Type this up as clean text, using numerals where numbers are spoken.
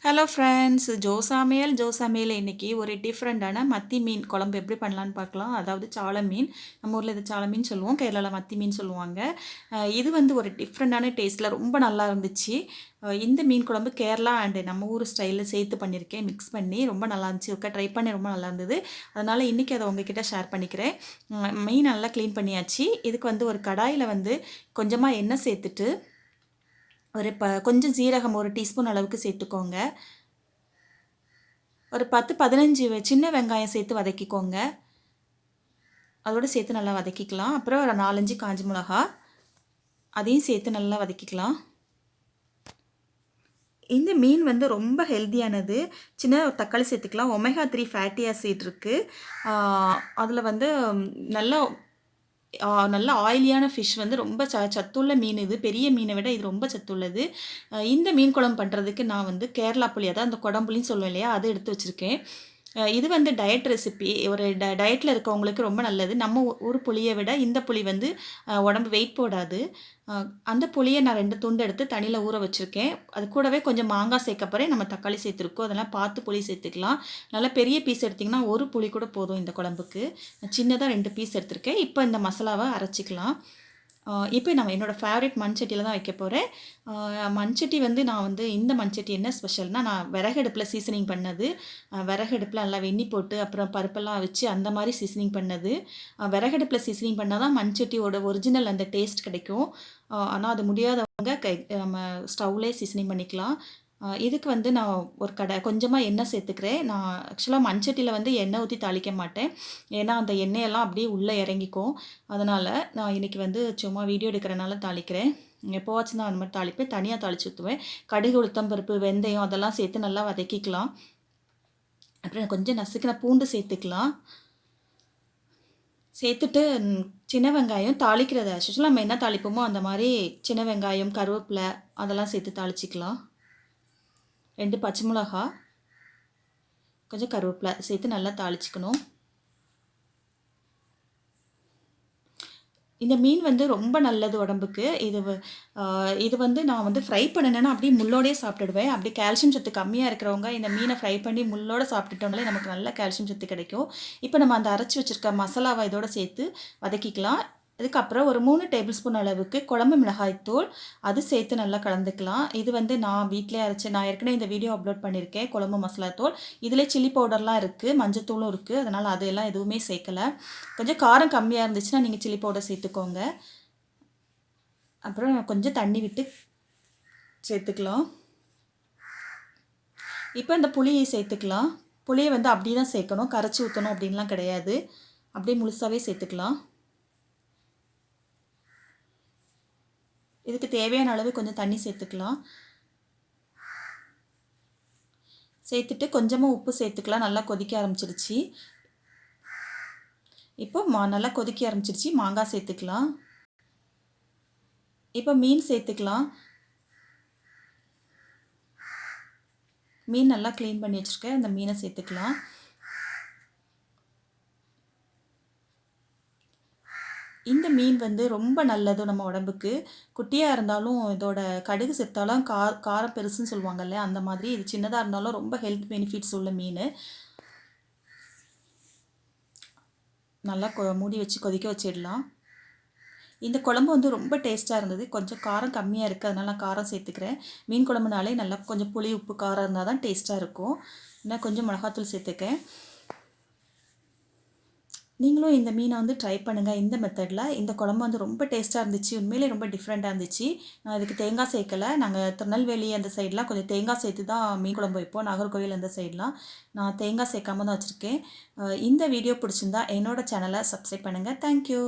Hello friends, Joe சமையல் இன்னைக்கு ஒரு டிஃப்ரெண்ட்டான மத்தி மீன் குழம்பு எப்படி பண்ணலான்னு பார்க்கலாம். அதாவது சால மீன். நம்ம ஊர்ல இது சால மீன் சொல்லுவோம். கேரளால மத்தி மீன் சொல்லுவாங்க. இது வந்து ஒரு டிஃப்ரெண்ட்டான டேஸ்ட்ல ரொம்ப நல்லா இருந்துச்சு. இந்த மீன் குழம்பு கேரளா அண்ட் நம்ம ஊர் ஸ்டைல்ல சேர்த்து பண்ணியிருக்கேன். மிக்ஸ் பண்ணி ரொம்ப நல்லா இருந்துச்சு. ஒருக்கா ட்ரை பண்ணி ரொம்ப நல்லா இருந்தது. அதனால இன்னைக்கு அத உங்ககிட்ட ஷேர் பண்ணிக்கிறேன். மீன் நல்லா க்ளீன் பண்ணியாச்சு. இதுக்கு வந்து ஒரு கடாயில வந்து கொஞ்சமா எண்ணெய் சேர்த்துட்டு கொஞ்சம் ஜீரகம் 1 டீஸ்பூன் அளவுக்கு சேர்த்துக்கோங்க. ஒரு 10, 15 சின்ன வெங்காயம் சேர்த்து வதக்கிக்கோங்க. அதோட சேர்த்து நல்லா வதக்கிக்கலாம். அப்புறம் ஒரு 4, 5 காஞ்ச மிளகா அதையும் சேர்த்து நல்லா வதக்கிக்கலாம். இந்த மீன் வந்து ரொம்ப ஹெல்த்தியானது. சின்ன தக்காளி சேர்த்துக்கலாம். ஒமேகா 3 ஃபேட்டி ஆசிட் இருக்கு. அதில வந்து நல்லா நல்ல ஆயிலியான ஃபிஷ் வந்து ரொம்ப சத்துள்ள மீன் இது. பெரிய மீனை விட இது ரொம்ப சத்துள்ளது. இந்த மீன் குழம்பு பண்ணுறதுக்கு நான் வந்து கேரளா புளி, அதான் அந்த குடம்புளின்னு சொல்லுவேன் இல்லையா, அது எடுத்து வச்சுருக்கேன். இது வந்து டயட் ரெசிபி. ஒரு டயட்டில் இருக்கவங்களுக்கு ரொம்ப நல்லது. நம்ம ஊர் புளியை விட இந்த புளி வந்து உடம்பு வெயிட் போடாது. அந்த புளியை நான் 2 துண்டு எடுத்து தண்ணியில் ஊற வச்சுருக்கேன். அது கூடவே கொஞ்சம் மாங்காய் சேர்க்க போகிறேன். நம்ம தக்காளி சேர்த்துருக்கோம். அதெல்லாம் பார்த்து புளி சேர்த்துக்கலாம். நல்லா பெரிய பீஸ் எடுத்திங்கன்னா ஒரு புளி கூட போதும் இந்த குழம்புக்கு. சின்னதாக 2 பீஸ் எடுத்திருக்கேன். இப்போ இந்த மசாலாவை அரைச்சிக்கலாம். இப்போ நம்ம என்னோடய ஃபேவரட் மண்சட்டியில் தான் வைக்க போகிறேன். மண்சட்டி வந்து நான் வந்து இந்த மண்சட்டி என்ன ஸ்பெஷல்னால், நான் விறகடுப்பில் சீசனிங் பண்ணது. விறகடுப்பில் நல்லா வெந்நீர் போட்டு அப்புறம் பருப்பெல்லாம் வச்சு அந்த மாதிரி சீசனிங் பண்ணது. விறகடுப்பில் சீசனிங் பண்ணால் தான் மண்சட்டியோட ஒரிஜினல் அந்த டேஸ்ட் கிடைக்கும். ஆனால் அது முடியாதவங்க நம்ம ஸ்டவ்லேயே சீசனிங் பண்ணிக்கலாம். இதுக்கு வந்து நான் ஒரு கொஞ்சமாக எண்ணெய் சேர்த்துக்கிறேன். நான் ஆக்சுவலாக மண்சட்டியில் வந்து எண்ணெய் ஊற்றி தாளிக்க மாட்டேன். ஏன்னா அந்த எண்ணெயெல்லாம் அப்படியே உள்ளே இறங்கிக்கும். அதனால் நான் இன்றைக்கி வந்து சும்மா வீடியோ எடுக்கிறனால தாளிக்கிறேன். எப்போவாச்சும் தான் அந்த மாதிரி தாளிப்பேன். தனியாக தாளித்து ஊற்றுவேன். கடுகு, உளுத்தம்பருப்பு, வெந்தயம் அதெல்லாம் சேர்த்து நல்லா வதக்கிக்கலாம். அப்புறம் கொஞ்சம் நசுக்கின பூண்டு சேர்த்துக்கலாம். சேர்த்துட்டு சின்ன வெங்காயம் தாளிக்கிறது ஆக்சுவலாக நம்ம என்ன தாளிப்போமோ அந்த மாதிரி சின்ன வெங்காயம், கருவேப்பிலை அதெல்லாம் சேர்த்து தாளிச்சிக்கலாம். 2 பச்சை மிளகா, கொஞ்சம் கருவேப்பிலை சேர்த்து நல்லா தாளிச்சுக்கணும். இந்த மீன் வந்து ரொம்ப நல்லது உடம்புக்கு. இது வந்து நான் வந்து ஃப்ரை பண்ணினேன்னா அப்படியே முள்ளோடையே சாப்பிட்டுடுவேன். அப்படி கால்சியம் சத்து கம்மியாக இருக்கிறவங்க இந்த மீனை ஃப்ரை பண்ணி முள்ளோடு சாப்பிட்டுட்டோம்னாலே நமக்கு நல்ல கால்சியம் சத்து கிடைக்கும். இப்போ நம்ம அந்த அரைச்சி வச்சுருக்க மசாலாவை இதோட சேர்த்து வதக்கிக்கலாம். அதுக்கப்புறம் ஒரு 3 டேபிள் ஸ்பூன் அளவுக்கு குழம்பு மிளகாய்த்தூள் அது சேர்த்து நல்லா கலந்துக்கலாம். இது வந்து நான் வீட்டிலே அரைச்சேன். நான் ஏற்கனவே இந்த வீடியோ அப்லோட் பண்ணியிருக்கேன். குழம்பு மசாலாத்தூள் இதிலே சில்லி பவுடர்லாம் இருக்குது, மஞ்சத்தூளும் இருக்குது. அதனால் அதெல்லாம் எதுவுமே சேர்க்கலை. கொஞ்சம் காரம் கம்மியாக இருந்துச்சுன்னா நீங்கள் சில்லி பவுடர் சேர்த்துக்கோங்க. அப்புறம் கொஞ்சம் தண்ணி விட்டு சேர்த்துக்கலாம். இப்போ இந்த புளியை சேர்த்துக்கலாம். புளியை வந்து அப்படி தான் சேர்க்கணும், கரைச்சி ஊற்றணும் அப்படின்லாம் கிடையாது. அப்படியே முழுசாகவே சேர்த்துக்கலாம். இதுக்கு தேவையான அளவு கொஞ்சம் தண்ணி சேர்த்துக்கலாம். சேர்த்துட்டு கொஞ்சமாக உப்பு சேர்த்துக்கலாம். நல்லா கொதிக்க ஆரம்பிச்சிருச்சு. இப்போ நல்லா கொதிக்க ஆரம்பிச்சிருச்சு. மாங்காய் சேர்த்துக்கலாம். இப்போ மீன் சேர்த்துக்கலாம். மீன் நல்லா க்ளீன் பண்ணி வச்சுருக்கேன். அந்த மீனை சேர்த்துக்கலாம். இந்த மீன் வந்து ரொம்ப நல்லது நம்ம உடம்புக்கு. குட்டியாக இருந்தாலும் இதோட கடுகு செத்தாலும் காரம் பெருசுன்னு சொல்லுவாங்கல்ல, அந்த மாதிரி இது சின்னதாக இருந்தாலும் ரொம்ப ஹெல்த் பெனிஃபிட்ஸ் உள்ள மீன். நல்லா மூடி வச்சு கொதிக்க வச்சிடலாம். இந்த குழம்பு வந்து ரொம்ப டேஸ்ட்டாக இருந்தது. கொஞ்சம் காரம் கம்மியாக இருக்குது, அதனால் நான் காரம் சேர்த்துக்கிறேன். மீன் குழம்புனாலே நல்லா கொஞ்சம் புளி, உப்பு, காரம் இருந்தால் தான் டேஸ்ட்டாக இருக்கும். நான் கொஞ்சம் மிளகாத்தூள் சேர்த்துக்கேன். நீங்களும் இந்த மீனை வந்து ட்ரை பண்ணுங்கள் இந்த மெத்தடில். இந்த குழம்பு வந்து ரொம்ப டேஸ்ட்டாக இருந்துச்சு. உண்மையிலே ரொம்ப டிஃப்ரெண்ட்டாக இருந்துச்சு. நான் இதுக்கு தேங்காய் சேர்க்கலை. நாங்கள் திருநெல்வேலி அந்த சைடெலாம் கொஞ்சம் தேங்காய் சேர்த்து தான் மீன் குழம்பு வைப்போம். நாகர்கோவில் அந்த சைடெலாம் நான் தேங்காய் சேர்க்காம தான் வச்சுருக்கேன். இந்த வீடியோ பிடிச்சிருந்தா என்னோடய சேனலை சப்ஸ்கிரைப் பண்ணுங்கள். தேங்க்யூ.